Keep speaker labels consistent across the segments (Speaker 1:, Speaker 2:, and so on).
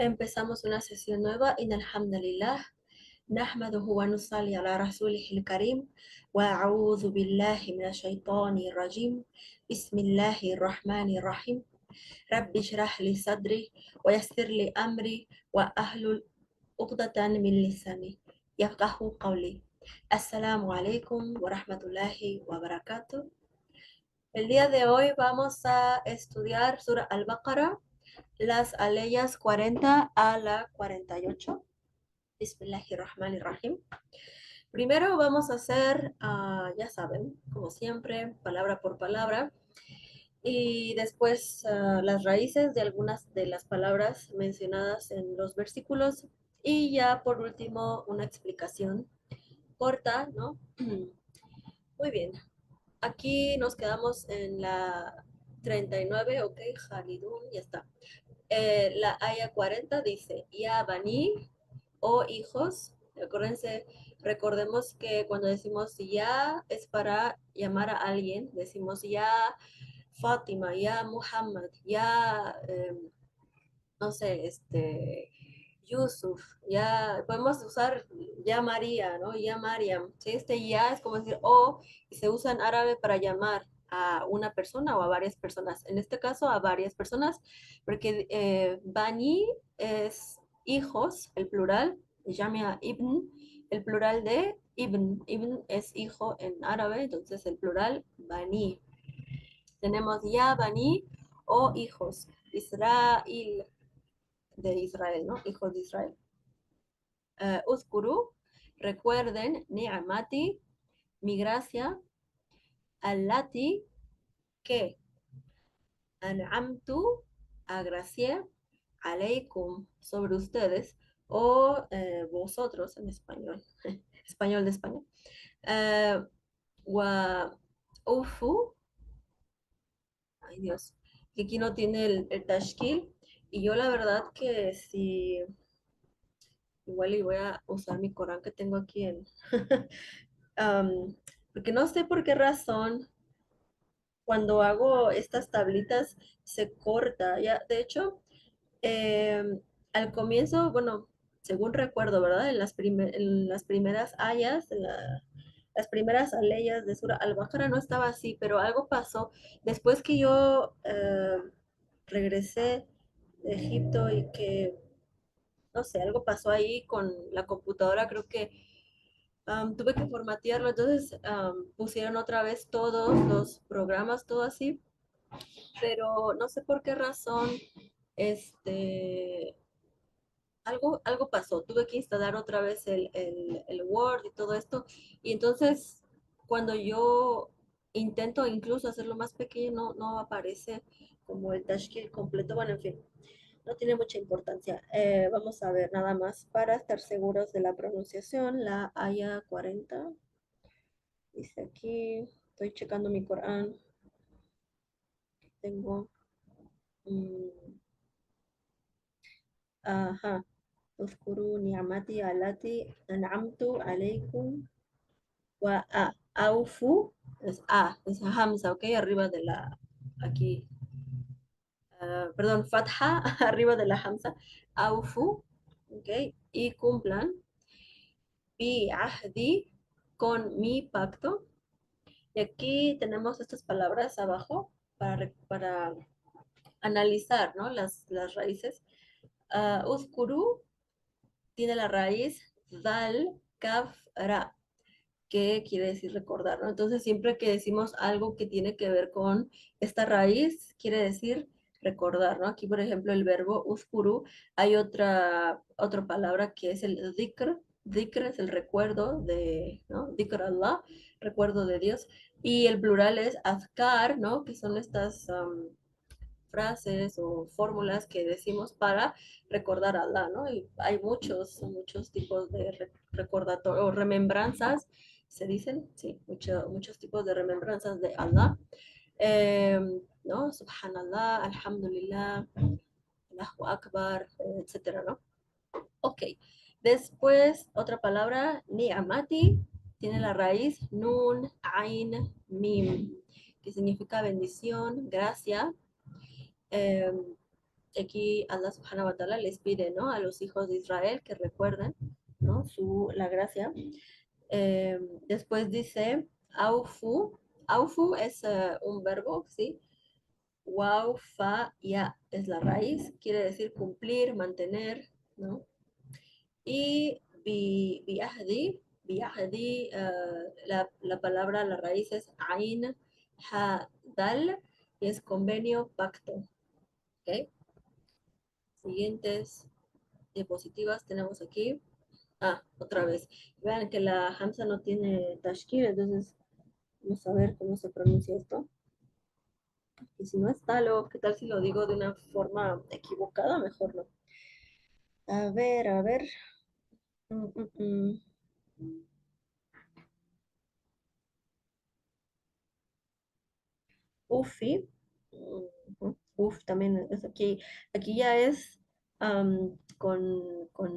Speaker 1: Empezamos una sesión nueva. Alhamdulillah. نحمده ونصلي على رسوله الكريم وأعوذ بالله من الشيطان الرجيم بسم الله الرحمن الرحيم رب اشرح لي صدري ويسر لي أمري وأحلل عقدة من لساني يفقه قولي. السلام عليكم ورحمة الله وبركاته. El día de hoy vamos a estudiar Sura Al-Baqarah, las aleyas 40 a la 48. Bismillahirrahmanirrahim. Primero vamos a hacer, ya saben, como siempre, palabra por palabra, y después las raíces de algunas de las palabras mencionadas en los versículos, y ya por último una explicación corta, ¿no? Muy bien, aquí nos quedamos en la 39, ok, Halidun, ya está. La aya 40 dice, Ya Bani, oh hijos, recordemos que cuando decimos ya es para llamar a alguien, decimos ya Fátima, ya Muhammad, ya, no sé, Yusuf, ya podemos usar ya María, ¿no? Ya Mariam, ¿sí? Ya es como decir oh, y se usa en árabe para llamar a una persona o a varias personas. En este caso, a varias personas, porque Bani es hijos, el plural, Jamia Ibn, el plural de Ibn. Ibn es hijo en árabe, entonces el plural Bani. Tenemos ya Bani o hijos. Israel, de Israel, ¿no? Hijos de Israel. Uskuru, recuerden, ni'amati, mi gracia, allati, que an'amtu, agracié, aleikum, sobre ustedes, o vosotros en español, español de España. Wa ufu, ay Dios, que aquí no tiene el tashkil, y yo la verdad que si igual y voy a usar mi Corán que tengo aquí en porque no sé por qué razón cuando hago estas tablitas se corta. Ya, de hecho, al comienzo, bueno, según recuerdo, ¿verdad? En las primeras ayas, las primeras aleyas de Sura Al-Baqarah no estaba así, pero algo pasó después que yo regresé de Egipto y que, no sé, algo pasó ahí con la computadora, creo que tuve que formatearlo, entonces pusieron otra vez todos los programas, todo así, pero no sé por qué razón, este, algo pasó, tuve que instalar otra vez el Word y todo esto, y entonces cuando yo intento incluso hacerlo más pequeño, no aparece como el tashkil completo, bueno, en fin. No tiene mucha importancia. Vamos a ver nada más para estar seguros de la pronunciación. La Aya 40 dice aquí, estoy checando mi Corán. Tengo, mm, ajá, Uzkuru ni'amati alati an'amtu alaykum wa aufu, es Hamza, ok, arriba de la, aquí, perdón, Fatha, arriba de la Hamza, aufu, ok, y cumplan bi ahdi, con mi pacto. Y aquí tenemos estas palabras abajo para analizar, ¿no? Las raíces. Uzkuru tiene la raíz dal, kaf, ra, que quiere decir recordar, ¿no? Entonces, siempre que decimos algo que tiene que ver con esta raíz, quiere decir recordar, ¿no? Aquí, por ejemplo, el verbo uzkuru, hay otra palabra que es el dhikr. Dhikr es el recuerdo de, ¿no? Dhikr Allah, recuerdo de Dios. Y el plural es azkar, ¿no? Que son estas frases o fórmulas que decimos para recordar a Allah, ¿no? Y hay muchos tipos de recordatorio o remembranzas, se dicen, sí, muchos tipos de remembranzas de Allah, eh, ¿no? Subhanallah, Alhamdulillah, Allahu Akbar, etcétera, ¿no? Ok, después otra palabra, ni'amati, tiene la raíz nun, ain, mim, que significa bendición, gracia. Aquí Allah subhanahu wa ta'ala les pide, ¿no? A los hijos de Israel que recuerden, ¿no? La gracia. Eh, Después dice, aufu. Aufu es un verbo, ¿sí? Wow, fa, ya es la raíz, quiere decir cumplir, mantener, ¿no? Y biahdi, la palabra, la raíz es ain, ha, dal, y es convenio, pacto, ¿ok? Siguientes diapositivas tenemos aquí. Ah, otra vez. Vean que la Hamza no tiene tashkil, entonces vamos a ver cómo se pronuncia esto. Y si no está, luego, ¿qué tal si lo digo de una forma equivocada? Mejor no. A ver, a ver. Mm, mm, mm. Ufi. Uf, también es aquí. Aquí ya es con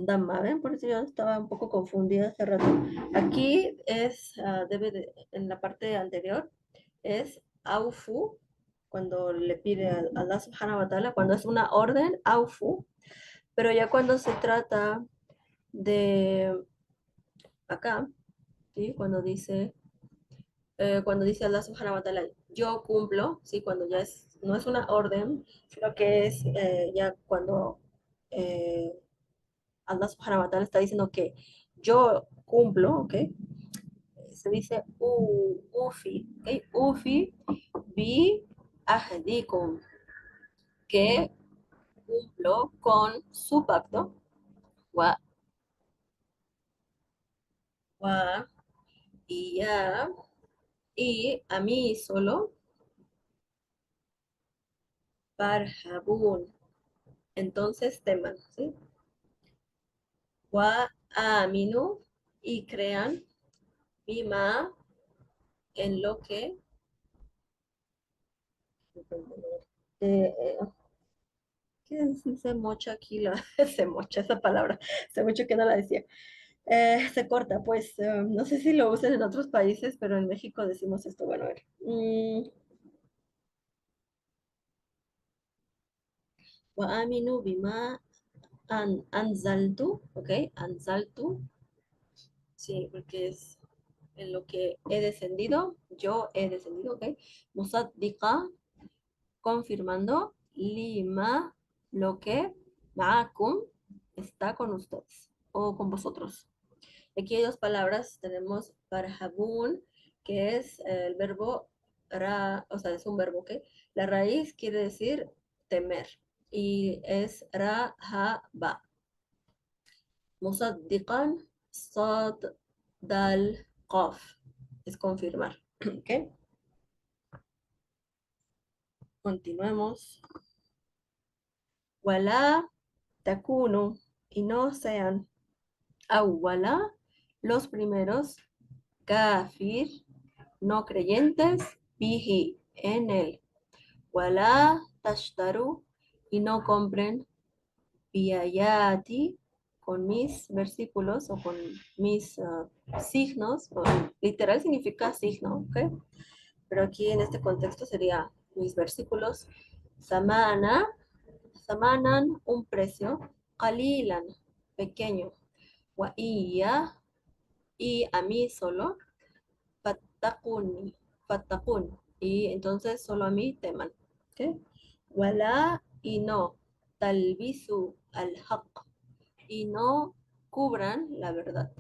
Speaker 1: Dhamma, ¿ven? Por eso yo estaba un poco confundida hace rato. Aquí es, en la parte anterior, es Aufu, cuando le pide a Allah subhanahu wa ta'ala, cuando es una orden, Aufu, pero ya cuando se trata de acá, ¿sí? Cuando dice Allah subhanahu wa ta'ala, yo cumplo, ¿sí? Cuando ya no es una orden, sino que es ya cuando eh, Allah subhanahu wa ta'ala está diciendo que yo cumplo, ¿ok? Se dice ufi, ¿ok? Ufi bi ahdikum, que cumplo con su pacto, wa, wa, y ya, y a mí solo, parhabun, entonces teman, ¿sí? Wa aminu, y crean, bima, en lo que, ¿qué se mocha aquí? Se mocha esa palabra, hace mucho que no la decía. Se corta, pues, no sé si lo usan en otros países, pero en México decimos esto, bueno, a ver. Wa aminu bima anzaltu, ¿ok? Anzaltu, sí, porque es en lo que he descendido, yo he descendido, ¿ok? Musaddiqa, confirmando, lima, lo que, ma'akum, está con ustedes o con vosotros. Aquí hay dos palabras, tenemos farhabun, que es el verbo ra, o sea, es un verbo que la raíz quiere decir temer y es ra, ha, ba. Musaddiqan, sad, dal, qaf. Es confirmar. ¿Ok? Continuemos. Wala takunu, y no sean awwala, los primeros, kafir, no creyentes, bihi, en él. Wala tashtaru, y no compren, biayati, con mis versículos o con mis signos, literal significa signo, ¿ok? Pero aquí en este contexto sería mis versículos, samana, samanan, un precio, qalilan, pequeño, wa iya, y a mí solo, fattaquni, fattaqun, y entonces solo a mí teman. ¿Okay? Wala, y no, talbisu al-haq, y no cubran la verdad.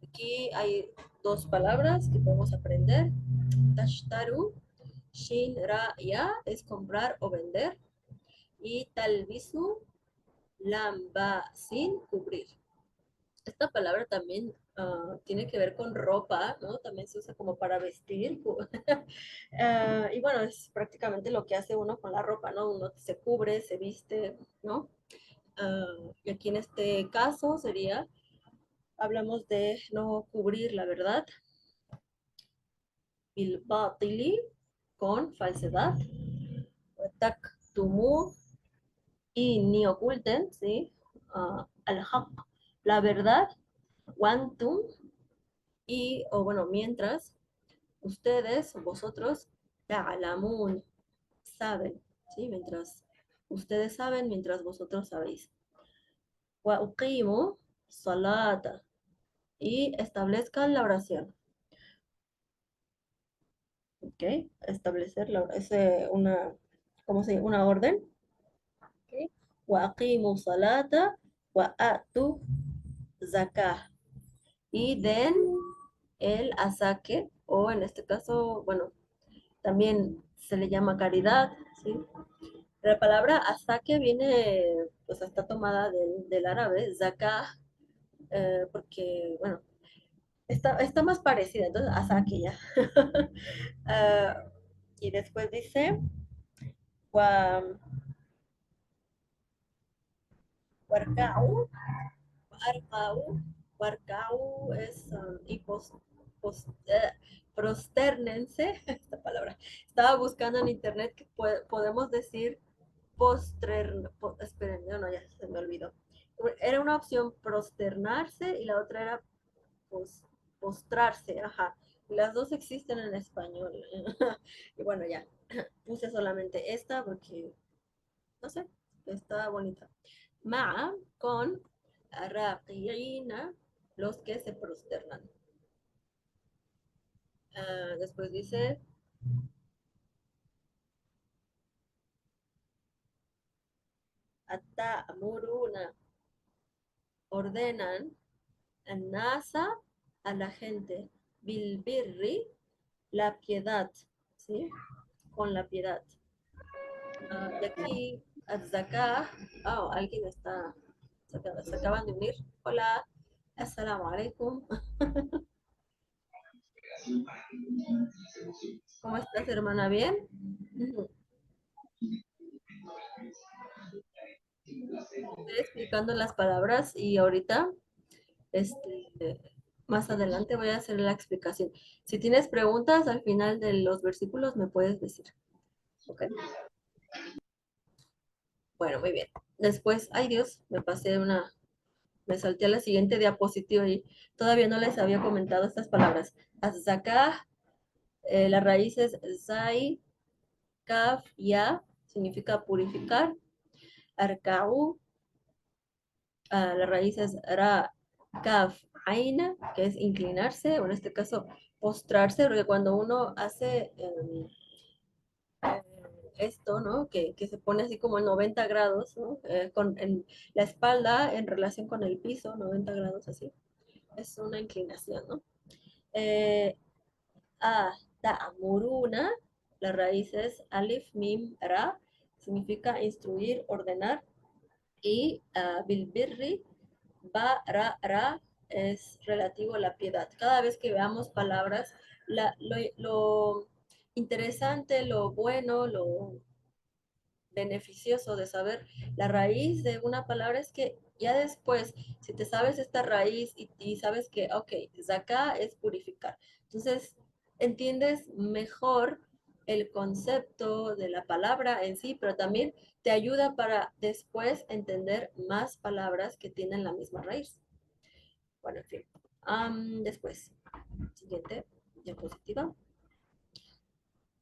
Speaker 1: Aquí hay dos palabras que podemos aprender. Tashtaru, shin, ra, ya, es comprar o vender. Y talbisu, lam, ba, sin cubrir. Esta palabra también tiene que ver con ropa, ¿no? También se usa como para vestir. Y bueno, es prácticamente lo que hace uno con la ropa, ¿no? Uno se cubre, se viste, ¿no? Y aquí en este caso sería, hablamos de no cubrir la verdad, bil batili, con falsedad, taktumu, y ni oculten, ¿sí? Al-haq, la verdad, wantum, y, o bueno, mientras ustedes, vosotros, ta'lamun, saben, ¿sí? Mientras ustedes saben mientras vosotros sabéis. Wa uqimu salata. Y establezcan la oración. ¿Ok? Establecer es una, ¿cómo se llama? Una orden. ¿Ok? Wa aqimu salata wa atu zakah. Y den el asaque, o en este caso, bueno, también se le llama caridad, ¿sí? La palabra asaque viene, pues está tomada del árabe, zakah, porque, bueno, está más parecida, entonces asaque ya. Ah, y después dice, wa, warka'u, arqa'u, warka'u es, y prosternense, esta palabra. Estaba buscando en internet que podemos decir esperen, no, ya se me olvidó. Era una opción prosternarse y la otra era pos- postrarse, ajá. Las dos existen en español. Y bueno, ya, puse solamente esta porque, no sé, está bonita. Ma con raqiina, los que se prosternan. Después dice, ata amuruna, ordenan nasa a la gente, bilbirri, la piedad, ¿sí? Con la piedad. Y aquí, Atzaka, oh, alguien está, se acaban de unir. Hola, assalamu alaikum. ¿Cómo estás, hermana? ¿Bien? Ujú. Estoy explicando las palabras y ahorita, este, más adelante voy a hacer la explicación. Si tienes preguntas al final de los versículos, me puedes decir. ¿Ok? Bueno, muy bien. Después, ay Dios, me salté a la siguiente diapositiva y todavía no les había comentado estas palabras. Azzaka, la raíz es zai, kaf, ya, significa purificar. Arkau, la raíz es ra, kaf, aina, que es inclinarse, o en este caso postrarse, porque cuando uno hace esto, ¿no? Que se pone así como en 90 grados, ¿no? En la espalda en relación con el piso, 90 grados así. Es una inclinación, ¿no? Eh, ta'muruna, la raíz es alif, mim, ra, significa instruir, ordenar, y bilbirri, ba, ra, es relativo a la piedad. Cada vez que veamos palabras, lo interesante, lo bueno, lo beneficioso de saber la raíz de una palabra es que ya después, si te sabes esta raíz y sabes que, ok, acá es purificar, entonces entiendes mejor el concepto de la palabra en sí, pero también te ayuda para después entender más palabras que tienen la misma raíz. Bueno, en fin. Después, siguiente diapositiva.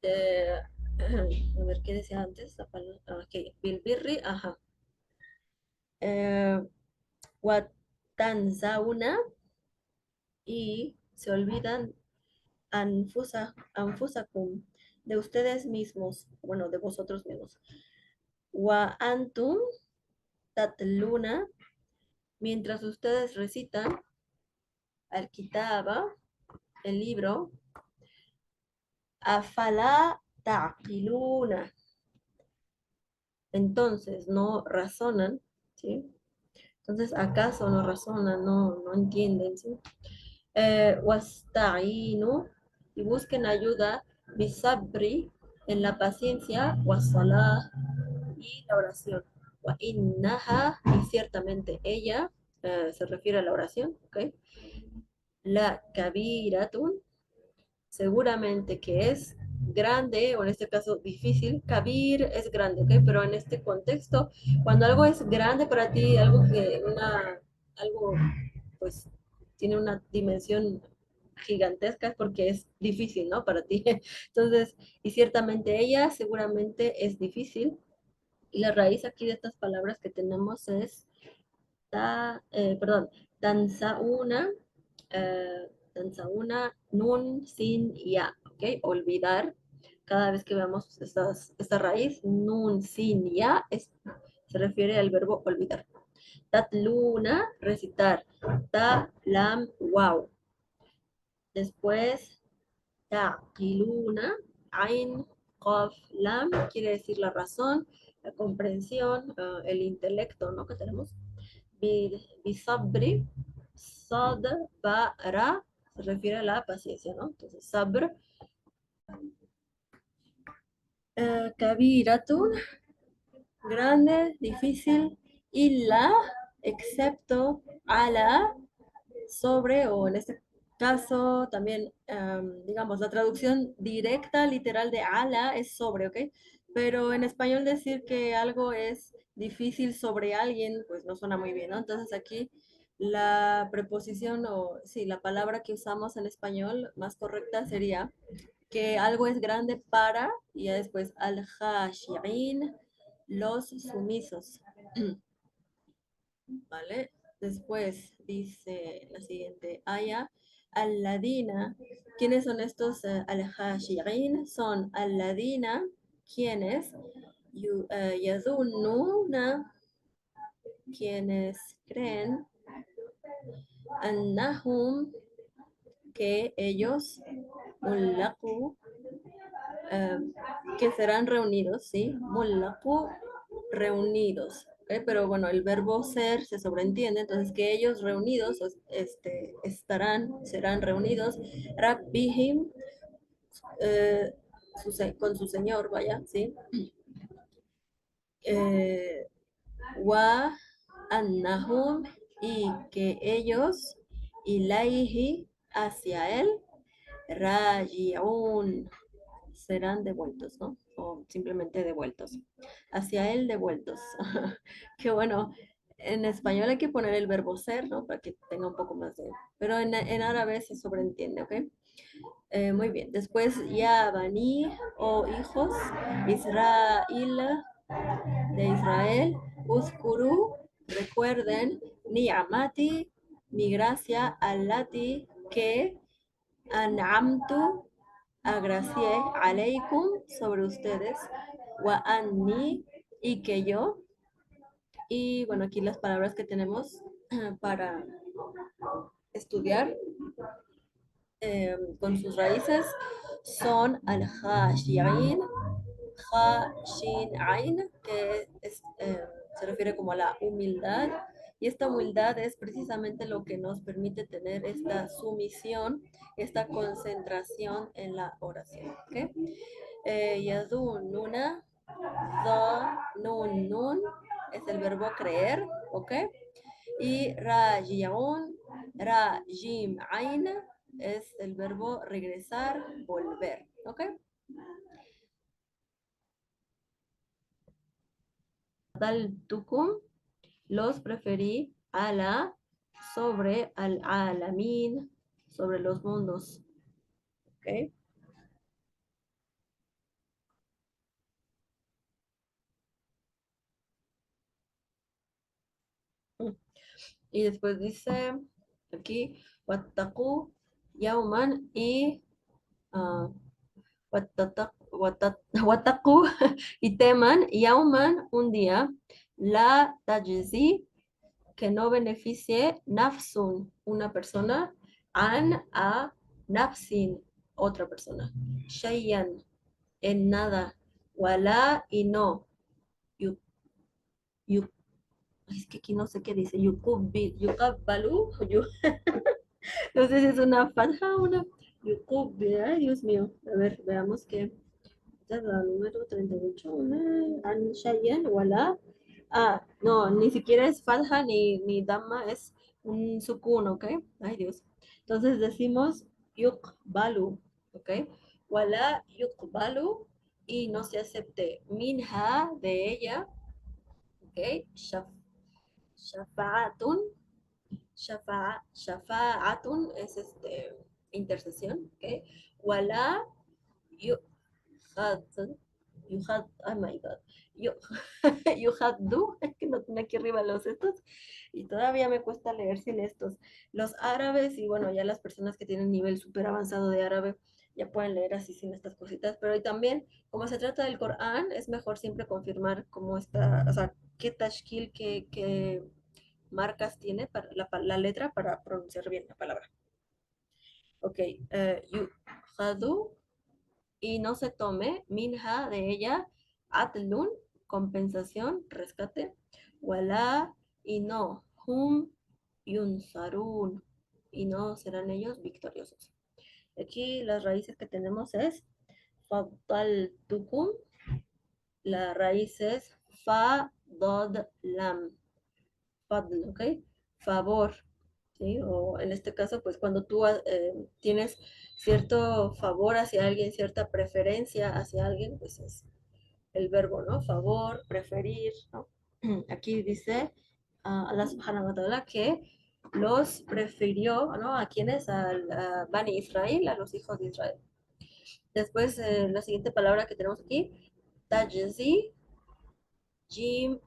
Speaker 1: Eh, a ver qué decía antes. La palabra, ok, Bilbirri, ajá. eh, Watanzauna, y se olvidan anfusakum, de ustedes mismos, bueno, de vosotros mismos. Wa antum tatluna, mientras ustedes recitan al kitaba, el libro, afala taqiluna, entonces no razonan, ¿sí? Entonces, ¿acaso no razonan, no entienden, ¿sí? Wasta'inu, y busquen ayuda, bisabri, en la paciencia, wasalah, y la oración. Wa innaha, y ciertamente ella, se refiere a la oración, ¿ok? La kabiratun, seguramente que es grande, o en este caso difícil. Kabir es grande, ¿ok? Pero en este contexto, cuando algo es grande para ti, algo pues tiene una dimensión gigantesca es porque es difícil, ¿no? Para ti. Entonces, y ciertamente ella seguramente es difícil. Y la raíz aquí de estas palabras que tenemos es perdón, tansauna, tansauna, nun, sin, ya, ¿ok? Olvidar. Cada vez que veamos esta raíz, nun, sin, ya, se refiere al verbo olvidar. Tatluna, recitar. Ta, lam, wow. Después, taqiluna, ain, qaf, lam, quiere decir la razón, la comprensión, el intelecto, ¿no? Que tenemos. Bisabri, sad, ba, ra, se refiere a la paciencia, ¿no? Entonces, sabr, kabiratun, grande, difícil, illa, excepto, ala, sobre, o en este caso también, digamos, la traducción directa, literal de ala es sobre, ¿ok? Pero en español decir que algo es difícil sobre alguien, pues no suena muy bien, ¿no? Entonces aquí la preposición o, sí, la palabra que usamos en español más correcta sería que algo es grande para, y ya después al-khashi'in, los sumisos. ¿Vale? Después dice la siguiente aya, alladina, ¿quiénes son estos al-hashi'in? Son alladina, quienes yadunnuna, quienes creen, annahum, que ellos, mullaqu, eh, que serán reunidos, ¿sí? Mullaqu, reunidos. ¿Ok? Pero bueno, el verbo ser se sobreentiende, entonces que ellos reunidos estarán, serán reunidos, Rabbihim, eh, con su Señor, vaya, ¿sí? Eh, wa annahum, y que ellos, ilaihi, hacia él, raji'un, serán devueltos, ¿no? O simplemente devueltos. Hacia él devueltos. Que bueno, en español hay que poner el verbo ser, ¿no? Para que tenga un poco más de... Pero en árabe se sobreentiende, ¿ok? Muy bien. Después, ya Bani, o hijos, Israel, de Israel, Uskuru, recuerden, Ni'amati, mi gracia, Allati, que An'amtu, agracié, aleikum, sobre ustedes, wa anni, y que yo, y bueno, aquí las palabras que tenemos para estudiar con sus raíces son al-hashi'in, ha-shin-ain, que se refiere como a la humildad, y esta humildad es precisamente lo que nos permite tener esta sumisión, esta concentración en la oración. ¿Okay? Yadununa, nun, nun, es el verbo creer, ¿ok? Y raji'un, rajim, ain, es el verbo regresar, volver, ¿ok? Tukum, los preferí a la, sobre al alamin, sobre los mundos, ¿ok? Y después dice aquí, wattaqu yauman, y wataku, y teman, yauman, un día, la tajzi, que no beneficie, nafsun, una persona, an, a, nafsin, otra persona, shayan, en nada, wala, y no, yu, yu, es que aquí no sé qué dice, yukabbalu, no sé si es una fatha o una yukubbi, ay Dios mío, a ver, veamos qué. Número 38, an shayan, wala. Ah, no, ni siquiera es falja ni dama, es un sukun, ¿ok? Ay, Dios. Entonces decimos yukbalu, ¿ok? Wala yukbalu, y no se acepte minha, de ella, ¿ok? Shafa'atun, shafa'atun es intercesión, ¿ok? Wala yukhad, oh my God, Yu- yuhaddu, es que no tiene aquí arriba los estos, y todavía me cuesta leer sin estos. Los árabes, y bueno, ya las personas que tienen nivel súper avanzado de árabe, ya pueden leer así sin estas cositas, pero y también, como se trata del Corán, es mejor siempre confirmar cómo está, o sea, qué tashkil, qué marcas tiene para la letra para pronunciar bien la palabra. Ok, yuhadu, y no se tome, minha, de ella, atlun, compensación, rescate, wala, y no, hum, yunsarun, y no serán ellos victoriosos. Aquí las raíces que tenemos es faddaltukum, la raíz es fa, dod, lam, fadl, ¿ok? Favor, ¿sí? O en este caso, pues cuando tú tienes cierto favor hacia alguien, cierta preferencia hacia alguien, pues es el verbo, ¿no? Favor, preferir, ¿no? Aquí dice Allah subhanahu wa ta'ala que los prefirió, ¿no? ¿A quiénes? A Bani Israel, a los hijos de Israel. Después, la siguiente palabra que tenemos aquí, tajzi, jim,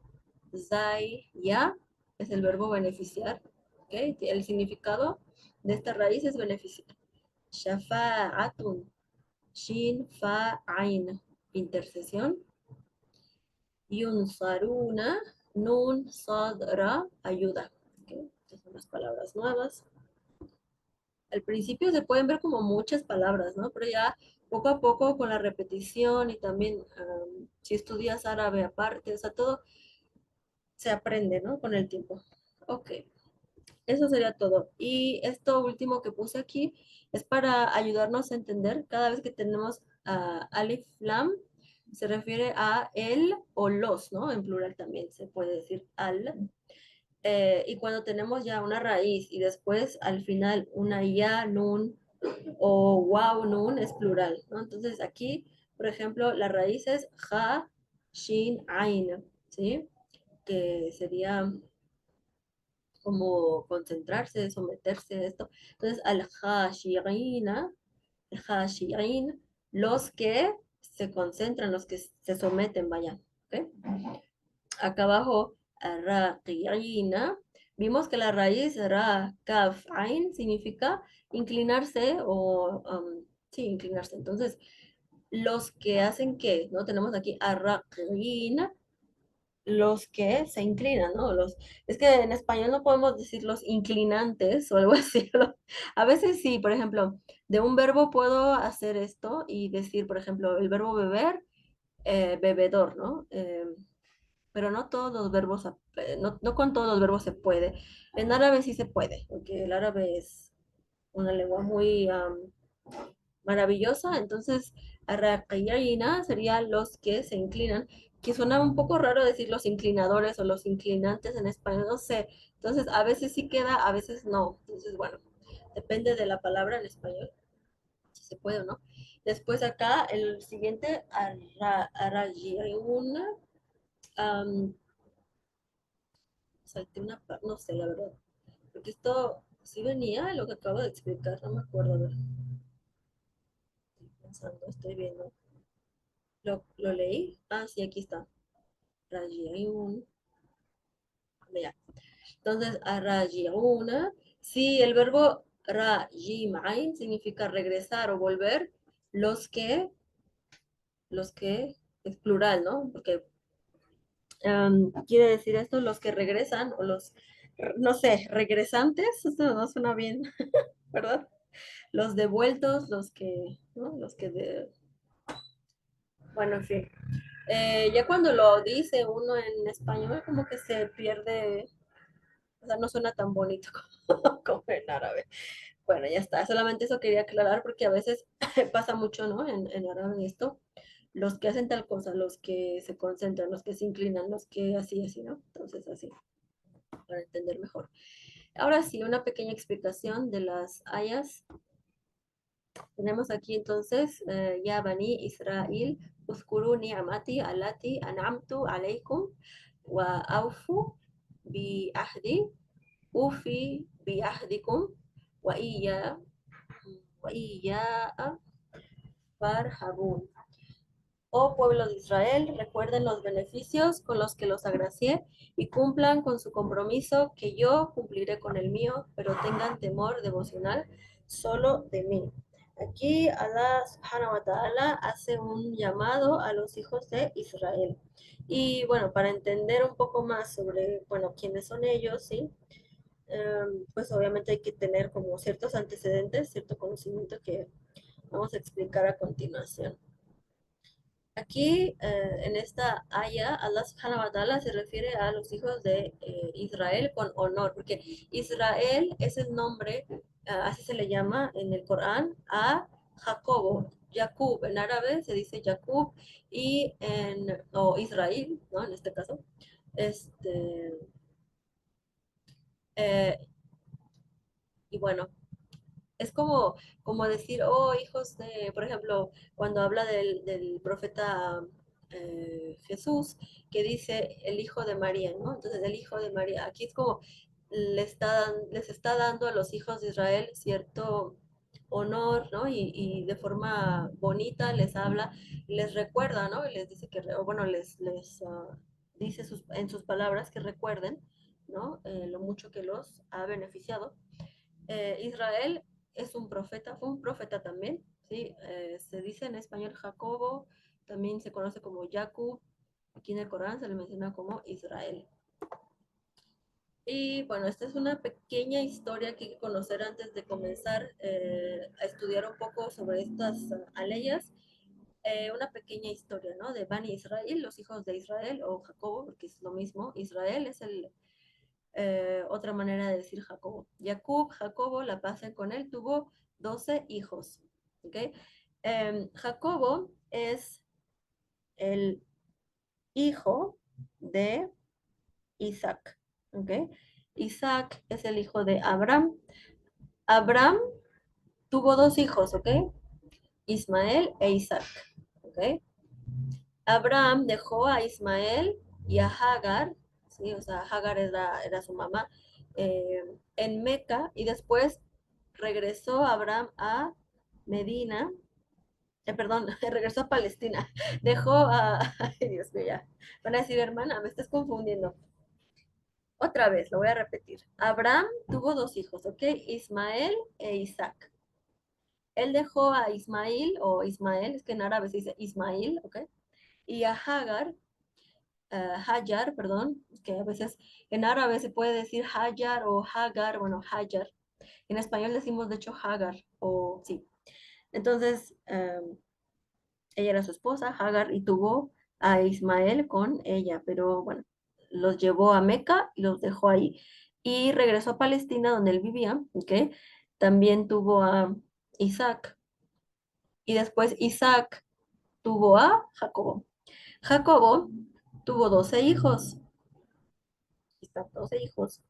Speaker 1: zai, ya, es el verbo beneficiar, ¿ok? El significado de esta raíz es beneficiar. Shafa'atun, shin, fa, ain, intercesión. Yunsaruna, nun, sadra, ayuda. ¿Okay? Estas son las palabras nuevas. Al principio se pueden ver como muchas palabras, ¿no? Pero ya poco a poco con la repetición y también si estudias árabe aparte, o sea, todo se aprende, ¿no? Con el tiempo. Ok, eso sería todo. Y esto último que puse aquí es para ayudarnos a entender cada vez que tenemos alif lam, se refiere a el o los, ¿no? En plural también se puede decir al. Y cuando tenemos ya una raíz y después al final una ya, nun o wow, nun es plural, ¿no? Entonces aquí, por ejemplo, la raíz es ja, shin, ain, ¿sí? Que sería como concentrarse, someterse a esto. Entonces, al-Hashirina, el-Hashirin, los que se concentran, los que se someten, vaya. ¿Okay? Acá abajo, Raqiina, vimos que la raíz ra, kaf, ain significa inclinarse o, sí, inclinarse. Entonces, los que hacen qué, ¿no? Tenemos aquí arraqina, los que se inclinan, ¿no? Es que en español no podemos decir los inclinantes o algo así. ¿No? A veces sí, por ejemplo, de un verbo puedo hacer esto y decir, por ejemplo, el verbo beber, bebedor, ¿no? Pero no todos los verbos, no con todos los verbos se puede. En árabe sí se puede, porque el árabe es una lengua muy maravillosa. Entonces, arraqiyina serían los que se inclinan, que suena un poco raro decir los inclinadores o los inclinantes en español, no sé. Entonces, a veces sí queda, a veces no. Entonces, bueno, depende de la palabra en español, si se puede o no. Después acá, el siguiente, arrayiyuna, salté una parte, no sé, la verdad. Porque esto sí venía lo que acabo de explicar, no me acuerdo, a ver, estoy pensando, estoy viendo. ¿Lo leí? Ah, sí, aquí está. Rajiun. Ya. Entonces, arrajiuna. Sí, el verbo rajimain significa regresar o volver. Los que, los que, es plural, ¿no? Porque quiere decir esto, los que regresan o los, no sé, regresantes. Esto no suena bien, ¿verdad? Los devueltos, los que, ¿no? Los que bueno, en fin. Ya cuando lo dice uno en español, como que se pierde, o sea, no suena tan bonito como en árabe. Bueno, ya está. Solamente eso quería aclarar porque a veces pasa mucho, ¿no? En árabe esto. Los que hacen tal cosa, los que se concentran, los que se inclinan, los que así, así, ¿no? Entonces, así, para entender mejor. Ahora sí, una pequeña explicación de las ayas. Tenemos aquí entonces, ya Bani Israel, Uskuru ni'amati alati an'amtu alaykum wa awfu bi ahdi, ufi bi ahdikum wa iya farhabun. Oh pueblo de Israel, recuerden los beneficios con los que los agracié y cumplan con su compromiso que yo cumpliré con el mío, pero tengan temor devocional solo de mí. Aquí Allah subhanahu wa ta'ala hace un llamado a los hijos de Israel. Y bueno, para entender un poco más sobre, bueno, quiénes son ellos, ¿sí? Pues obviamente hay que tener como ciertos antecedentes, cierto conocimiento que vamos a explicar a continuación. Aquí, en esta aya, Allah subhanahu wa ta'ala se refiere a los hijos de Israel con honor, porque Israel es el nombre, así se le llama en el Corán, a Jacobo. Jacob, en árabe se dice Jacob, o Israel, ¿no? En este caso. Este, eh, y bueno, es como decir, oh, hijos de, por ejemplo, cuando habla del profeta Jesús, que dice el hijo de María, ¿no? Entonces, el hijo de María, aquí es como les está dando a los hijos de Israel cierto honor, ¿no? Y de forma bonita les habla, les recuerda, ¿no? Y les dice que, o bueno, les dice en sus palabras que recuerden, ¿no? Lo mucho que los ha beneficiado. Israel es un profeta, fue un profeta también, ¿sí? Se dice en español Jacobo, también se conoce como Jacob, aquí en el Corán se le menciona como Israel. Y bueno, esta es una pequeña historia que hay que conocer antes de comenzar a estudiar un poco sobre estas aleyas. Una pequeña historia, ¿no? De Bani Israel, los hijos de Israel, o Jacobo, porque es lo mismo. Israel es otra manera de decir Jacobo. Jacobo, la paz con él, tuvo 12 hijos. ¿Okay? Jacobo es el hijo de Isaac. ¿Okay? Isaac es el hijo de Abraham. Abraham tuvo dos hijos, ¿ok? Ismael e Isaac. ¿Ok? Abraham dejó a Ismael y a Hagar, ¿sí? O sea, Hagar era su mamá, en Meca, y después regresó Abraham a Medina, perdón, regresó a Palestina, dejó a, ay Dios mío, ya, van a decir, hermana, me estás confundiendo. Otra vez, lo voy a repetir. Abraham tuvo dos hijos, ¿ok? Ismael e Isaac. Él dejó a Ismael, o Ismael, es que en árabe se dice Ismael, ¿ok? Y a Hagar, Hajar, perdón, que a veces en árabe se puede decir Hajar o Hagar, bueno, Hajar. En español decimos de hecho Hagar, o sí. Entonces, ella era su esposa, Hagar, y tuvo a Ismael con ella, pero bueno, los llevó a Meca y los dejó ahí. Y regresó a Palestina, donde él vivía, ¿ok? También tuvo a Isaac. Y después Isaac tuvo a Jacobo. Jacobo tuvo 12 hijos. Están 12 hijos.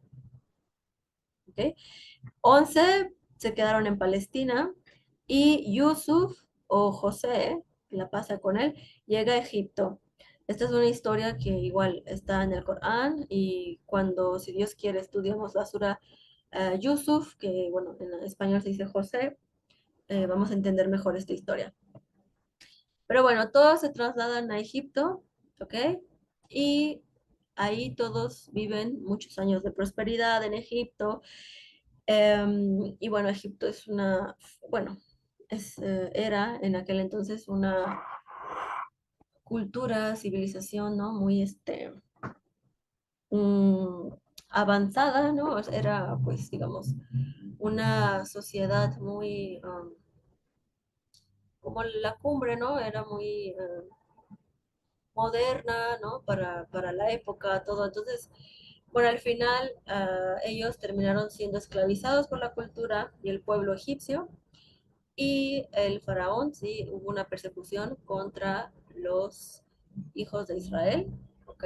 Speaker 1: ¿Ok? 11 se quedaron en Palestina y Yusuf o José, que la pasa con él, llega a Egipto. Esta es una historia que igual está en el Corán y cuando, si Dios quiere, estudiamos la sura Yusuf, que bueno, en español se dice José, vamos a entender mejor esta historia. Pero bueno, todos se trasladan a Egipto, ¿ok? Y ahí todos viven muchos años de prosperidad en Egipto. Y bueno, Egipto es bueno, era en aquel entonces una cultura, civilización, ¿no? Muy mm, avanzada, ¿no? Era, pues, digamos, una sociedad muy, como la cumbre, ¿no? Era muy moderna, ¿no? Para la época, todo. Entonces, bueno, al final ellos terminaron siendo esclavizados por la cultura y el pueblo egipcio. Y el faraón, sí, hubo una persecución contra los hijos de Israel, ¿ok?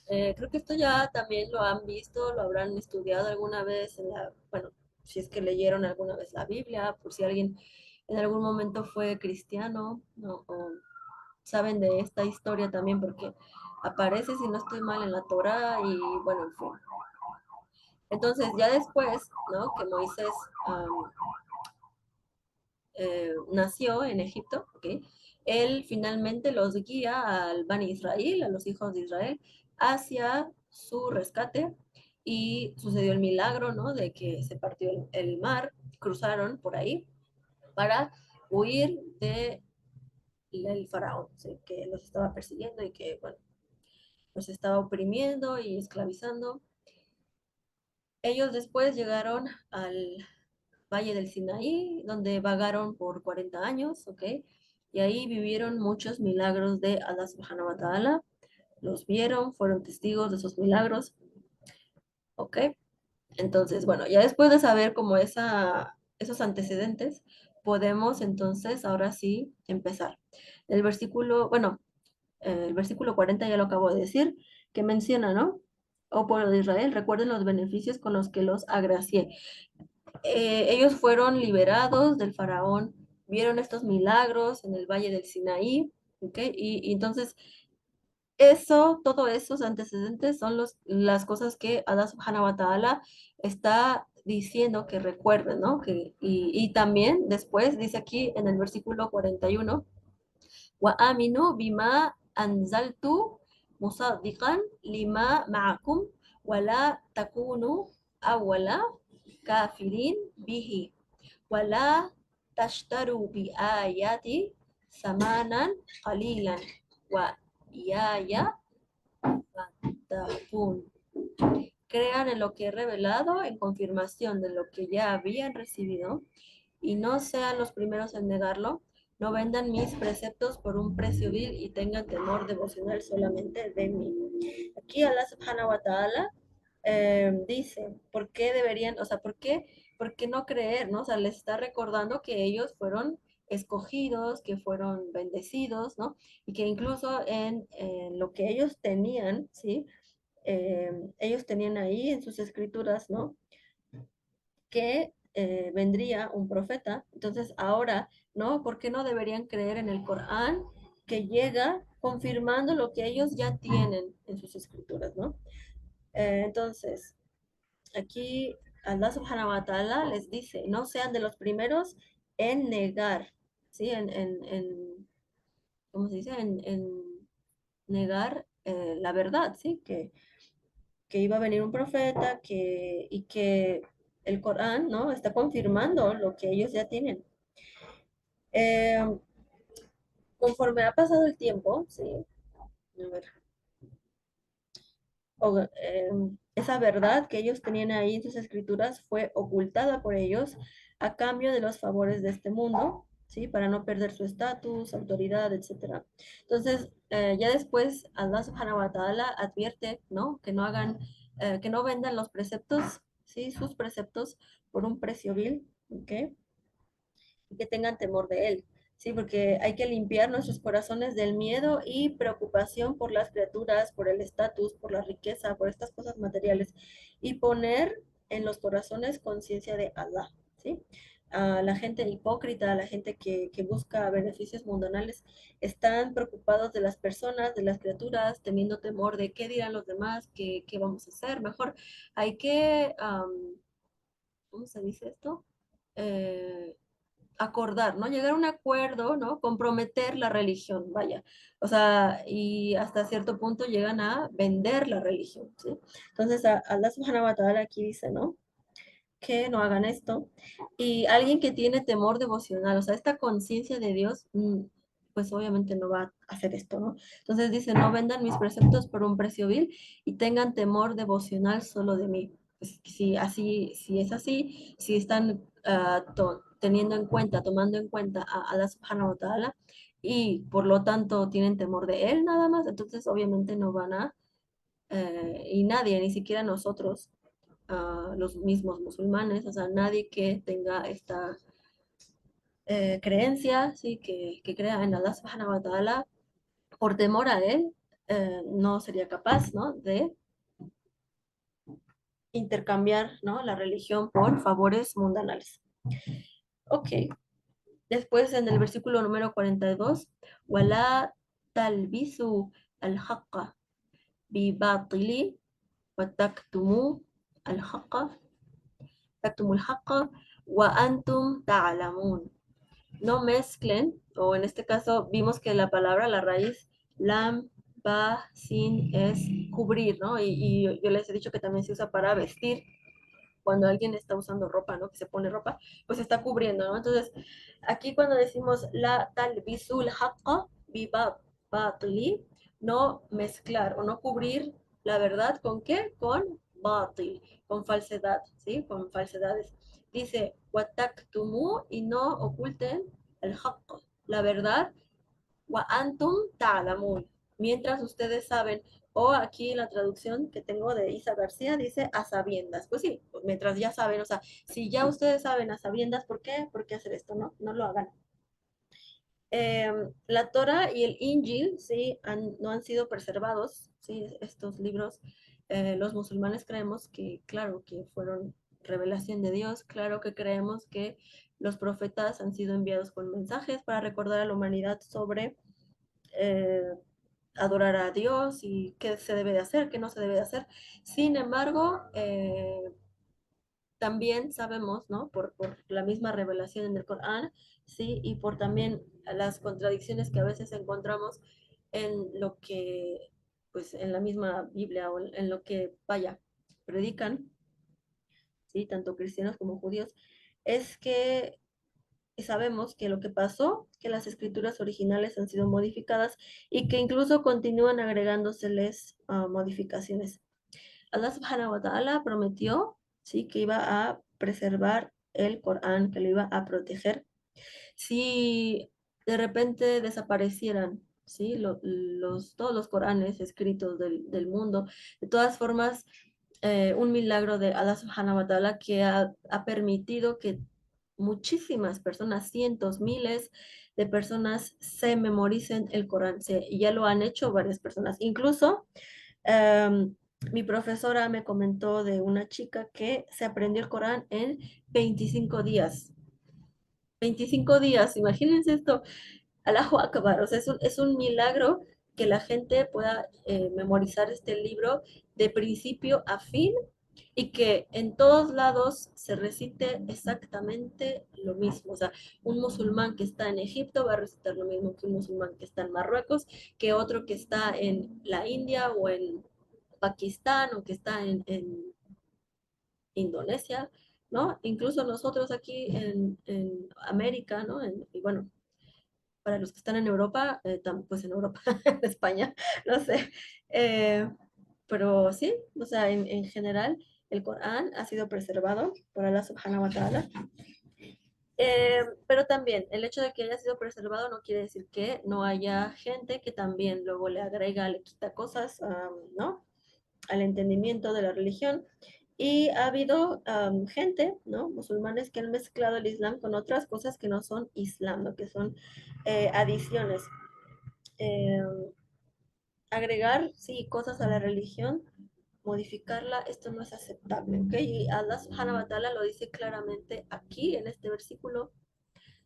Speaker 1: Creo que esto ya también lo han visto, lo habrán estudiado alguna vez bueno, si es que leyeron alguna vez la Biblia, por si alguien en algún momento fue cristiano, ¿no? O saben de esta historia también porque aparece, si no estoy mal, en la Torá y bueno, en fin. Entonces, ya después, ¿no? Que Moisés nació en Egipto, ¿ok? él finalmente los guía al Bani Israel, a los hijos de Israel, hacia su rescate y sucedió el milagro, ¿no? De que se partió el mar, cruzaron por ahí para huir de el faraón, ¿sí? Que los estaba persiguiendo y que, bueno, los estaba oprimiendo y esclavizando. Ellos después llegaron al Valle del Sinaí, donde vagaron por 40 años, ¿ok? Y ahí vivieron muchos milagros de Allah subhanahu wa ta'ala. Los vieron, fueron testigos de esos milagros, ¿ok? Entonces, bueno, ya después de saber como esos antecedentes, podemos entonces ahora sí empezar. El versículo, bueno, el versículo 40 ya lo acabo de decir, que menciona, ¿no? Oh pueblo de Israel, recuerden los beneficios con los que los agracié. Ellos fueron liberados del faraón, vieron estos milagros en el valle del Sinaí, ¿ok? Y entonces todos esos antecedentes son las cosas que Allah subhanahu wa ta'ala está diciendo que recuerden, ¿no? Y también después dice aquí en el versículo 41, wa aminu bima anzaltu musaddiqan lima ma'akum wa la takunu awwala kafirin bihi wa la tashtaru bi ayati samanan qalilan wa iyaya fattaqun. Crean en lo que he revelado en confirmación de lo que ya habían recibido y no sean los primeros en negarlo, no vendan mis preceptos por un precio vil y tengan temor devocional solamente de mí. Aquí Allah subhanahu wa ta'ala dice, ¿por qué deberían, o sea, por qué no creer, ¿no? O sea, les está recordando que ellos fueron escogidos, que fueron bendecidos, ¿no? Y que incluso en lo que ellos tenían, ¿sí? Ellos tenían ahí en sus escrituras, ¿no? Que vendría un profeta. Entonces, ahora, ¿no? ¿Por qué no deberían creer en el Corán que llega confirmando lo que ellos ya tienen en sus escrituras, ¿no? Entonces, aquí Allah subhanahu wa ta'ala les dice, no sean de los primeros en negar, ¿sí? ¿Cómo se dice? En negar la verdad, ¿sí? Que iba a venir un profeta y que el Corán, ¿no? Está confirmando lo que ellos ya tienen. Eh, Conforme ha pasado el tiempo, ¿sí? A ver, esa verdad que ellos tenían ahí en sus escrituras fue ocultada por ellos a cambio de los favores de este mundo, ¿sí? Para no perder su estatus, autoridad, etcétera. Entonces, ya después Allah subhanahu wa ta'ala advierte, ¿no? Que no hagan, que no vendan los preceptos, ¿sí? Sus preceptos por un precio vil, ¿ok? Y que tengan temor de él. Sí, porque hay que limpiar nuestros corazones del miedo y preocupación por las criaturas, por el estatus, por la riqueza, por estas cosas materiales y poner en los corazones conciencia de Allah, ¿sí? A la gente hipócrita, a la gente que busca beneficios mundanales, están preocupados de las personas, de las criaturas, teniendo temor de qué dirán los demás, qué vamos a hacer. Mejor hay que, ¿cómo se dice esto? Eh, Acordar, ¿no? Llegar a un acuerdo, ¿no? Comprometer la religión, vaya. O sea, y hasta cierto punto llegan a vender la religión, ¿sí? Entonces, Allah subhanahu wa ta'ala aquí dice, ¿no? Que no hagan esto. Y alguien que tiene temor devocional, o sea, esta conciencia de Dios, pues obviamente no va a hacer esto, ¿no? Entonces dice, no vendan mis preceptos por un precio vil y tengan temor devocional solo de mí. Pues, si es así, si están teniendo en cuenta, tomando en cuenta a Allah subhanahu wa ta'ala y por lo tanto tienen temor de él nada más, entonces obviamente no van a, y nadie, ni siquiera nosotros, los mismos musulmanes, o sea, nadie que tenga esta creencia, ¿sí? Que crea en Allah subhanahu wa ta'ala, por temor a él, no sería capaz, ¿no? De intercambiar, ¿no? La religión por favores mundanales. Ok, después en el versículo número 42, وَلَا تَلْبِسُوا الْحَقَّ بِبَاطِلِ وَتَكْتُمُوا الْحَقَّ تكتموا الحق وأنتم تعلمون. no mezclen, o en este caso vimos que la palabra, la raíz, lam, ba, sin, es cubrir, ¿no? Y yo les he dicho que también se usa para vestir, cuando alguien está usando ropa, ¿no? Que se pone ropa, pues está cubriendo, ¿no? Entonces, aquí cuando decimos la talbisul haqqa bi batli, no mezclar o no cubrir la verdad con qué? Con batil, con falsedad, ¿sí? Con falsedades. Dice, wataktumu y no oculten el haqqa, la verdad, wa antum ta'lamun, mientras ustedes saben, o aquí la traducción que tengo de Isa García dice a sabiendas. Pues sí, mientras ya saben, o sea, si ya ustedes saben a sabiendas, ¿por qué? ¿Por qué hacer esto? No, no lo hagan. La Torah y el Injil, sí, no han sido preservados, sí, estos libros. Los musulmanes creemos que, claro, que fueron revelación de Dios, claro que creemos que los profetas han sido enviados con mensajes para recordar a la humanidad sobre eh, adorar a Dios y qué se debe de hacer, qué no se debe de hacer. Sin embargo, también sabemos, ¿no? Por la misma revelación en el Corán, ¿sí? Y por también las contradicciones que a veces encontramos en lo que, pues en la misma Biblia o en lo que, vaya, predican, ¿sí? Tanto cristianos como judíos, es que sabemos que lo que pasó, que las escrituras originales han sido modificadas y que incluso continúan agregándoseles modificaciones. Allah subhanahu wa ta'ala prometió, sí, que iba a preservar el Corán, que lo iba a proteger. Si de repente desaparecieran, ¿sí? Todos los Coranes escritos del mundo, de todas formas, un milagro de Allah subhanahu wa ta'ala que ha permitido que muchísimas personas, cientos, miles de personas se memoricen el Corán. Y ya lo han hecho varias personas. Incluso um, mi profesora me comentó de una chica que se aprendió el Corán en 25 días. 25 días, imagínense esto. Allahu Akbar, o sea, es un milagro que la gente pueda memorizar este libro de principio a fin y que en todos lados se recite exactamente lo mismo. O sea, un musulmán que está en Egipto va a recitar lo mismo que un musulmán que está en Marruecos, que otro que está en la India o en Pakistán o que está en Indonesia, ¿no? Incluso nosotros aquí en América, ¿no? Y bueno, para los que están en Europa, pues en Europa, en España, no sé. Eh, pero sí, o sea, en general, el Corán ha sido preservado por Allah subhanahu wa ta'ala. Pero también el hecho de que haya sido preservado no quiere decir que no haya gente que también luego le agrega, le quita cosas, ¿no? Al entendimiento de la religión. Y ha habido gente, ¿no? Musulmanes que han mezclado el Islam con otras cosas que no son Islam, ¿no? Que son adiciones. Eh, Agregar, sí, cosas a la religión, modificarla, esto no es aceptable, ¿ok? Y Allah subhanahu wa ta'ala lo dice claramente aquí en este versículo,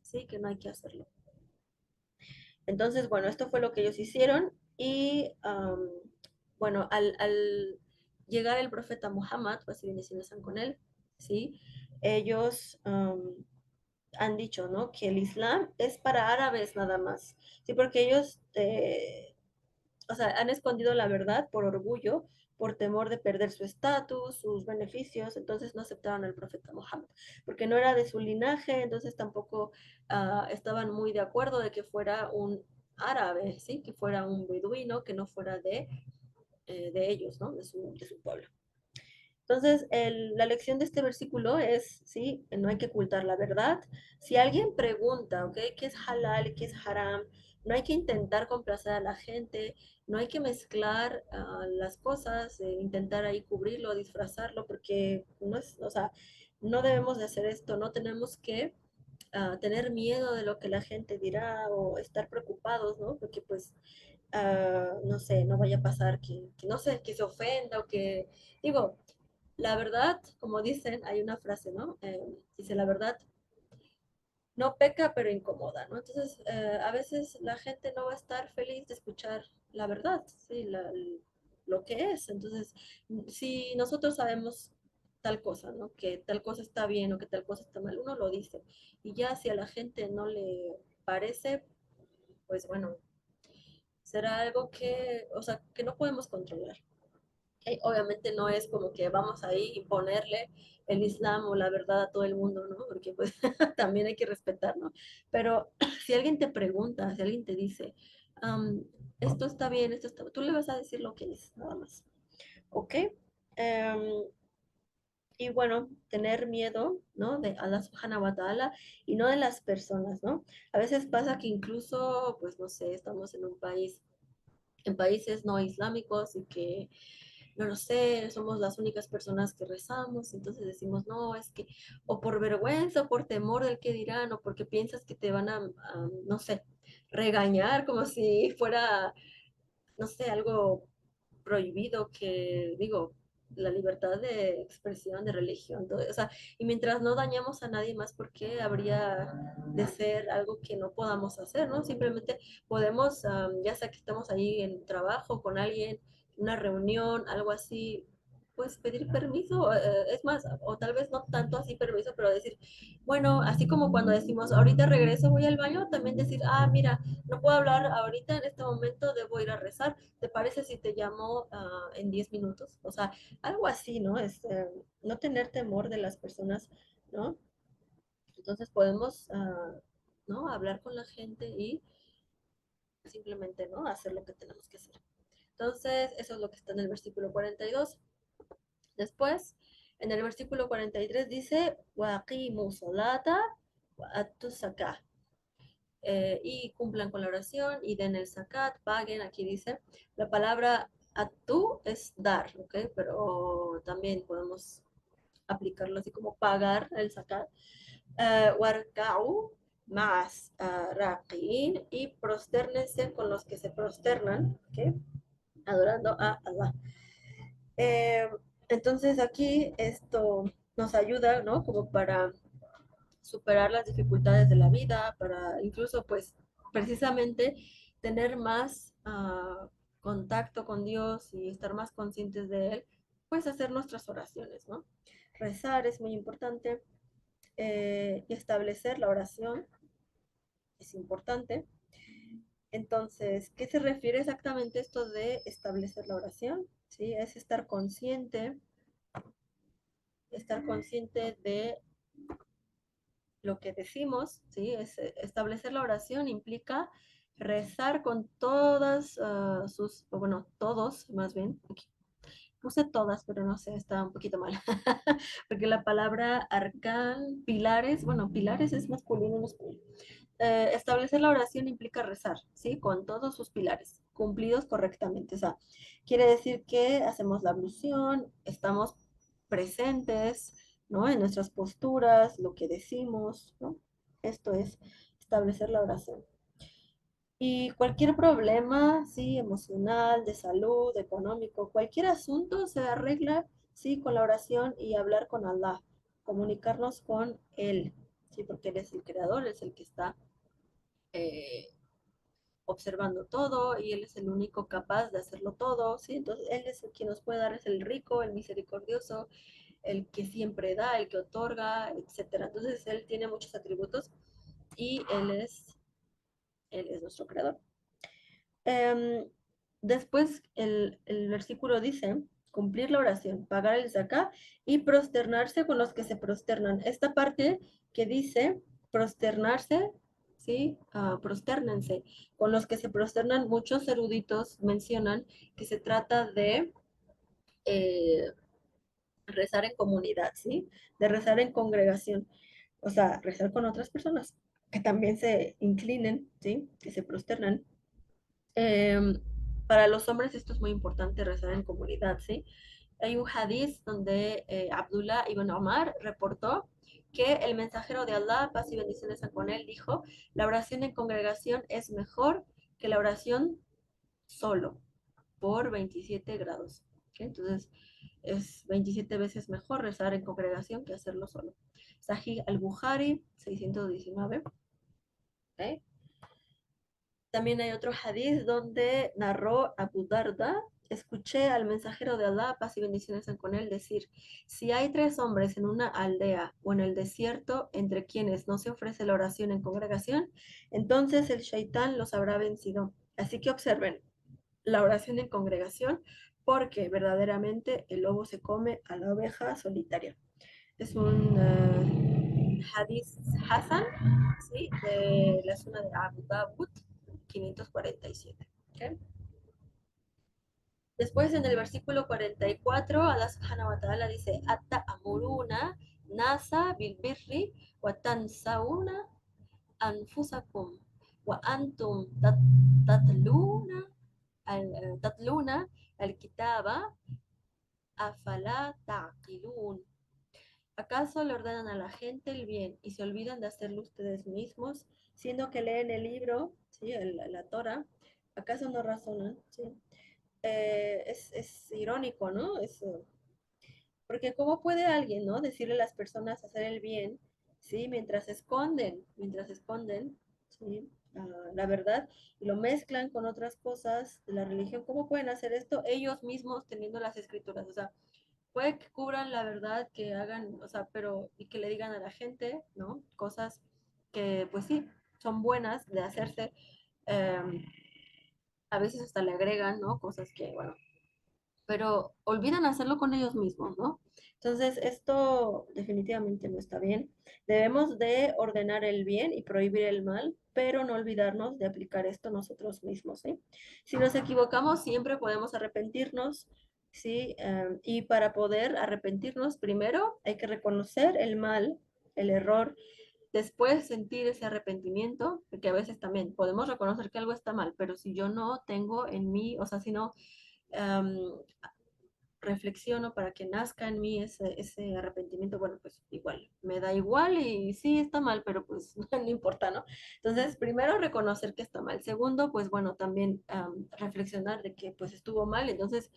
Speaker 1: sí, que no hay que hacerlo. Entonces, bueno, esto fue lo que ellos hicieron y, bueno, al llegar el profeta Muhammad, pues y bendiciones están con él, ¿sí? Ellos han dicho, ¿no? Que el Islam es para árabes nada más, ¿sí? Porque ellos, o sea, han escondido la verdad por orgullo, por temor de perder su estatus, sus beneficios, entonces no aceptaron al profeta Mohammed, porque no era de su linaje, entonces tampoco estaban muy de acuerdo de que fuera un árabe, ¿sí? Que fuera un beduino, que no fuera de ellos, ¿no? De su pueblo. Entonces, la lección de este versículo es, sí, no hay que ocultar la verdad. Si alguien pregunta, ¿ok? ¿Qué es halal, qué es haram? No hay que intentar complacer a la gente, no hay que mezclar las cosas, intentar ahí cubrirlo, disfrazarlo, porque no es, o sea, no debemos de hacer esto, no tenemos que tener miedo de lo que la gente dirá o estar preocupados, ¿no? Porque pues, no sé, no vaya a pasar que no sé, que se ofenda o que, digo, la verdad, como dicen, hay una frase, ¿no? Dice, la verdad no peca, pero incomoda, ¿no? Entonces, a veces la gente no va a estar feliz de escuchar la verdad, ¿sí? Lo que es. Entonces, si nosotros sabemos tal cosa, ¿no? Que tal cosa está bien o que tal cosa está mal, uno lo dice. Y ya si a la gente no le parece, pues bueno, será algo que, o sea, que no podemos controlar. Obviamente no es como que vamos ahí y ponerle el Islam o la verdad a todo el mundo, ¿no? Porque pues también hay que respetar, ¿no? Pero si alguien te pregunta, si alguien te dice, esto está bien, esto está, tú le vas a decir lo que es, nada más, ¿ok? Um, y bueno, tener miedo, ¿no? De Allah subhanahu wa ta'ala y no de las personas, ¿no? A veces pasa que incluso, pues no sé, estamos en un país, en países no islámicos y que no lo sé, somos las únicas personas que rezamos, entonces decimos, no, es que, o por vergüenza, o por temor del que dirán, o porque piensas que te van no sé, regañar como si fuera, no sé, algo prohibido que, digo, la libertad de expresión, de religión, todo, o sea, y mientras no dañamos a nadie más, ¿por qué habría de ser algo que no podamos hacer, ¿no? Simplemente podemos, ya sea que estamos ahí en trabajo con alguien, una reunión, algo así, pues pedir permiso, es más, o tal vez no tanto así permiso, pero decir, bueno, así como cuando decimos, ahorita regreso, voy al baño, también decir, mira, no puedo hablar ahorita en este momento, debo ir a rezar. ¿Te parece si te llamo en 10 minutos? O sea, algo así, ¿no? No tener temor de las personas, ¿no? Entonces podemos, ¿no? Hablar con la gente y simplemente, ¿no? Hacer lo que tenemos que hacer. Entonces, eso es lo que está en el versículo 42. Después, en el versículo 43 dice, وَأَقِيمُوا صَلَاةَ وَأَتُّوا الزَّكَاةَ. Y cumplan con la oración y den el zakat, paguen, aquí dice, la palabra atú es dar, ¿ok? Pero también podemos aplicarlo así como pagar el zakat. Warka'u más raqiin y prosternense con los que se prosternan, ¿ok? Adorando a Allah. Eh, entonces aquí esto nos ayuda, ¿no? Como para superar las dificultades de la vida, para incluso pues precisamente tener más contacto con Dios y estar más conscientes de Él, pues hacer nuestras oraciones, ¿no? Rezar es muy importante, y establecer la oración es importante. Entonces, ¿qué se refiere exactamente esto de establecer la oración? ¿Sí? Es estar consciente de lo que decimos, ¿sí? Es, establecer la oración implica rezar con todas bueno, todos, más bien, aquí puse todas, pero no sé, está un poquito mal, porque la palabra arcán, pilares, bueno, pilares es masculino, masculino. Establecer la oración implica rezar, ¿sí? Con todos sus pilares, cumplidos correctamente. O sea, quiere decir que hacemos la ablución, estamos presentes, ¿no? En nuestras posturas, lo que decimos, ¿no? Esto es establecer la oración. Y cualquier problema, sí, emocional, de salud, económico, cualquier asunto se arregla, sí, con la oración y hablar con Allah, comunicarnos con Él, sí, porque Él es el creador, es el que está eh, observando todo y Él es el único capaz de hacerlo todo, ¿sí? Entonces Él es el que nos puede dar, es el rico, el misericordioso, el que siempre da, el que otorga, etcétera. Entonces Él tiene muchos atributos y Él es nuestro creador. Eh, Después el versículo dice, cumplir la oración, pagar el zakat y prosternarse con los que se prosternan. Esta parte que dice prosternarse, ¿sí? Prosternense. Con los que se prosternan, muchos eruditos mencionan que se trata de eh, rezar en comunidad, ¿sí? De rezar en congregación. O sea, rezar con otras personas que también se inclinen, ¿sí? Que se prosternan. Eh, para los hombres esto es muy importante, rezar en comunidad, ¿sí? Hay un hadiz donde Abdullah ibn Omar reportó que el mensajero de Allah, paz y bendiciones con él, dijo, la oración en congregación es mejor que la oración solo, por 27 grados. ¿Okay? Entonces, es 27 veces mejor rezar en congregación que hacerlo solo. Sahih al-Bukhari, 619. ¿Okay? También hay otro hadith donde narró Abu Darda, escuché al mensajero de Allah, paz y bendiciones sean con él, decir, si hay 3 hombres en una aldea o en el desierto entre quienes no se ofrece la oración en congregación, entonces el shaitán los habrá vencido. Así que observen la oración en congregación, porque verdaderamente el lobo se come a la oveja solitaria. Es un hadith Hassan, ¿sí? De la zona de Abu Dawud, 547. ¿Okay? Después en el versículo 44, Allah subhanahu wa ta'ala dice, Atta amuruna nasa bil birri wa tansauna anfusakum wa antum tatluna tatluna al kitaba afala ta'qilun. ¿Acaso le ordenan a la gente el bien y se olvidan de hacerlo ustedes mismos, siendo que leen el libro, ¿sí? La Torah? ¿Acaso no razonan? ¿Sí? Es irónico, ¿no? Porque ¿cómo puede alguien, ¿no? Decirle a las personas hacer el bien, ¿sí? Mientras esconden, ¿sí? La verdad y lo mezclan con otras cosas de la religión. ¿Cómo pueden hacer esto ellos mismos teniendo las escrituras? O sea, puede que cubran la verdad, que hagan, o sea, pero y que le digan a la gente, ¿no? Cosas que, pues sí, son buenas de hacerse. eh, a veces hasta le agregan, ¿no? Cosas que, bueno, pero olvidan hacerlo con ellos mismos, ¿no? Entonces, esto definitivamente no está bien. Debemos de ordenar el bien y prohibir el mal, pero no olvidarnos de aplicar esto nosotros mismos, ¿sí? Si nos equivocamos, siempre podemos arrepentirnos, ¿sí? Y para poder arrepentirnos, primero hay que reconocer el mal, el error, después sentir ese arrepentimiento, porque a veces también podemos reconocer que algo está mal, pero si yo no tengo en mí, o sea, si no um, reflexiono para que nazca en mí ese arrepentimiento, bueno, pues igual, me da igual y sí está mal, pero pues no importa, ¿no? Entonces, primero reconocer que está mal. Segundo, pues bueno, también reflexionar de que pues estuvo mal, entonces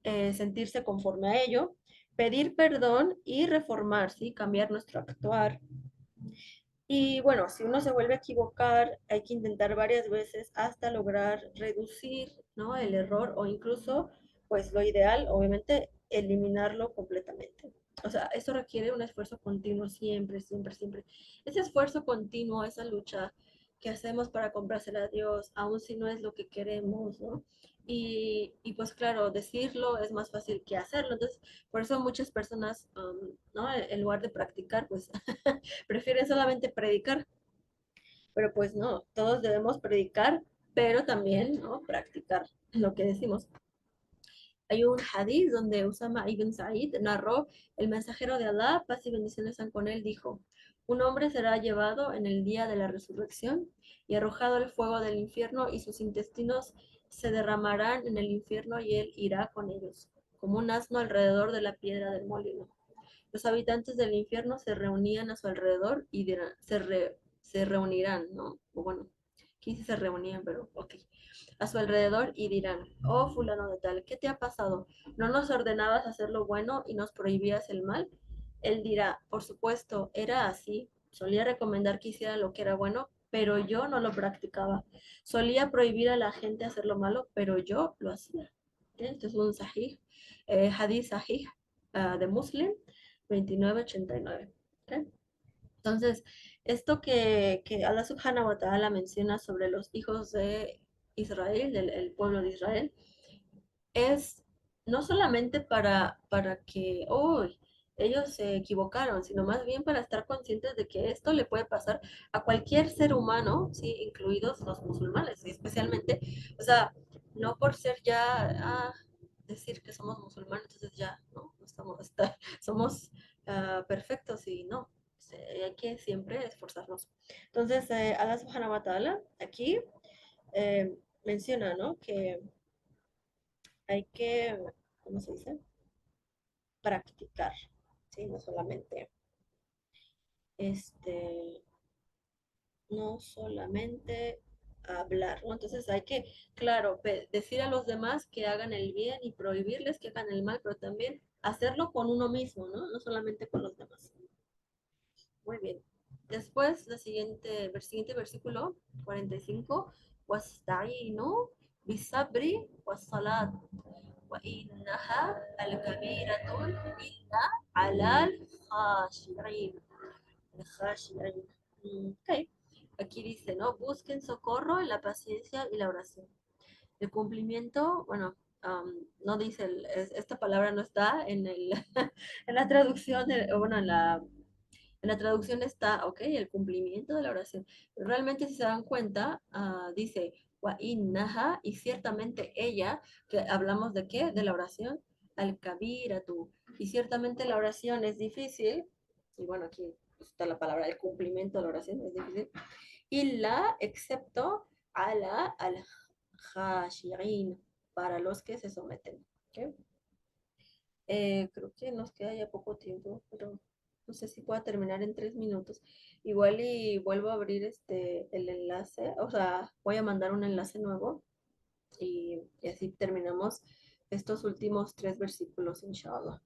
Speaker 1: sentirse conforme a ello, pedir perdón y reformar, ¿sí? Cambiar nuestro actuar. Y bueno, si uno se vuelve a equivocar, hay que intentar varias veces hasta lograr reducir, ¿no? El error o incluso, pues lo ideal, obviamente, eliminarlo completamente. O sea, eso requiere un esfuerzo continuo siempre, siempre, siempre. Ese esfuerzo continuo, esa lucha que hacemos para comprársela a Dios, aun si no es lo que queremos, ¿no? Y pues claro, decirlo es más fácil que hacerlo. Entonces, por eso muchas personas, ¿no? En lugar de practicar, pues prefieren solamente predicar, pero pues no, todos debemos predicar, pero también, ¿no? Practicar lo que decimos. Hay un hadith donde Usama ibn Sa'id narró, el mensajero de Allah, paz y bendiciones sean con él, dijo, un hombre será llevado en el día de la resurrección y arrojado al fuego del infierno y sus intestinos se derramarán en el infierno y él irá con ellos, como un asno alrededor de la piedra del molino. Los habitantes del infierno se reunían a su alrededor y dirán, se reunirán, ¿no? O bueno, aquí sí se reunían, pero ok. A su alrededor y dirán, oh fulano de tal, ¿qué te ha pasado? ¿No nos ordenabas hacer lo bueno y nos prohibías el mal? Él dirá, por supuesto, era así. Solía recomendar que hiciera lo que era bueno, pero yo no lo practicaba. Solía prohibir a la gente hacer lo malo, pero yo lo hacía. Este es un sahih, hadith sahih de Muslim 2989. ¿Okay? Entonces, esto que Allah subhanahu wa ta'ala menciona sobre los hijos de Israel, del el pueblo de Israel, es no solamente para que hoy ellos se equivocaron, sino más bien para estar conscientes de que esto le puede pasar a cualquier ser humano, ¿sí? Incluidos los musulmanes, y especialmente, o sea, no por ser ya, decir que somos musulmanes, entonces ya, ¿no? No estamos, somos perfectos y no, hay que siempre esforzarnos. Entonces, Allah subhanahu wa ta'ala aquí menciona, ¿no? Que hay que, ¿cómo se dice? Practicar, ¿sí? No solamente, este, no solamente hablar, ¿no? Entonces hay que, claro, decir a los demás que hagan el bien y prohibirles que hagan el mal, pero también hacerlo con uno mismo, ¿no? No solamente con los demás. Muy bien. Después, el siguiente versículo, 45, wasta'inu bisabri wassalat وإنها لكبيرة إلا على الخاشعين. الخاشعين. Ok. Aquí dice, ¿no? Busquen socorro en la paciencia y la oración. El cumplimiento, bueno, no dice, esta palabra no está en, en la traducción, bueno, en la traducción está, ok, el cumplimiento de la oración. Pero realmente, si se dan cuenta, dice, wa innaha, y ciertamente ella, que hablamos de qué, de la oración, al kabiratu. Y ciertamente la oración es difícil, y bueno, aquí está la palabra, el cumplimiento de la oración es difícil, illa, excepto, al khashi'in, para los que se someten. ¿Ok? Creo que nos queda ya poco tiempo, pero no sé si pueda terminar en 3 minutos. Igual y vuelvo a abrir el enlace, o sea, voy a mandar un enlace nuevo y así terminamos estos últimos 3 versículos, inshallah.